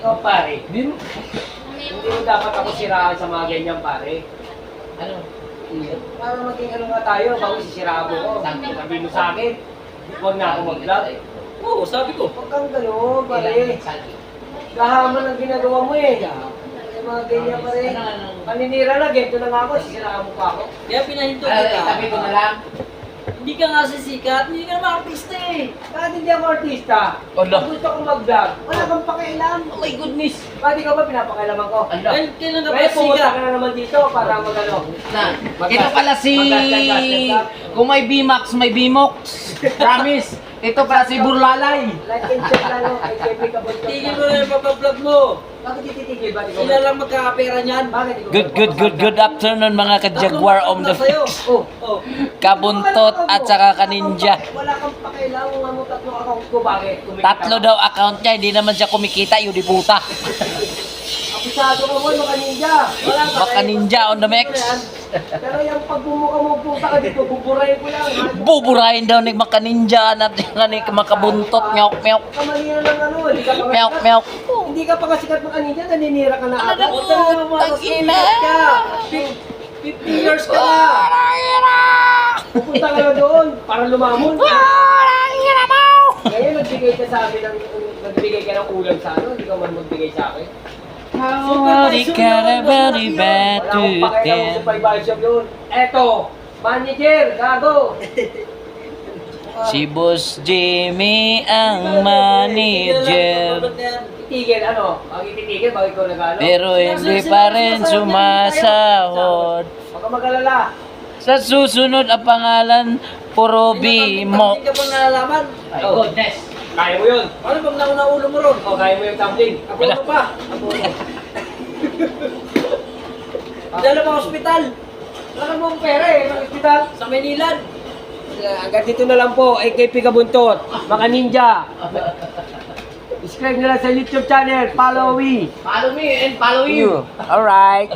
Ikaw pare, hindi mo dapat ako siraan sa mga ganyan pare. Ano? Para maging ano nga tayo, bago sisiraan mo ko. Sabi mo sa akin, huwag na ako mag-vlog. Oo, sabi ko. Huwag kang gano'n pare. Gahaman ang ginagawa mo eh. Yung mga ganyan pare. Paninira na, ganito na nga ako, sisiraan mo pa ako. Kaya pinahinto kita. Sabi ko na lang. Hindi ka nga sisikat, hindi ka naman artista eh. Kahit hindi ako artista, Ala. kung gusto ko mag-vlog, wala kang pakialam. Oh my goodness. Bakit ikaw ba pinapakailaman ko? Ala. Kailan ka ba Kaya pumunta sikat? ka na naman dito para mag-ano. Na. Ito pala si... Kung may BMAX, may BMOX. Promise. Ito pala si Burlalay. Like and share lang yung IKP Kabuntot. Tigil mo na yung papablog mo. Bakit ititigil ba? Ikaw Sila lang magkakapera niyan. Bakit ikaw? Good afternoon mga ka-Jaguar on the sa'yo. Oh. Oh. Kabuntot at saka kaninja. Wala kang pakialam kung ano tatlo account ko. Bakit? Kumikita Tatlo ka. daw account niya, hindi naman siya kumikita, yun di puta. Apisado ka mo, mga ninja. Wala ka. Baka ninja on the max. Pero yung pagbumuka mo puta ka dito, buburahin ko lang. Buburahin daw ni mga ninja at ni makabuntot, meow meow. Kamalina ng ano, hindi ka pa Meow meow. Hindi ka pa kasikat mga ninja, naninira ka na agad. Ano na, tag-ina. 50 years ka na. Pupunta ka na doon para lumamon. Ngayon nagbigay ka sa amin nagbigay ka ng ulam sa ano, hindi ka man magbigay sa akin. Howdy carabody Wala akong pakialam batutin. sa supervisor yun. Eto, manager, gago. Si Boss Jimmy ang manager. Itigil, ano? Ang ititigil, bakit ikaw nag-ano? Pero hindi pa rin sumasahod. Huwag ka mag-alala. Sa susunod ang pangalan, puro BMOX. Hindi ka pa nalalaman. My goodness. Kaya mo yun. Ano bang nauna ulo mo ron? O, kaya mo yung tumbling. Abono pa. Dala pa ospital. Wala mo ang pera eh, ng hospital. Sa Maynilad. Hanggang dito na lang po, AKP Kabuntot, mga ninja. Subscribe nila sa YouTube channel, follow me. Follow me and follow you. Alright.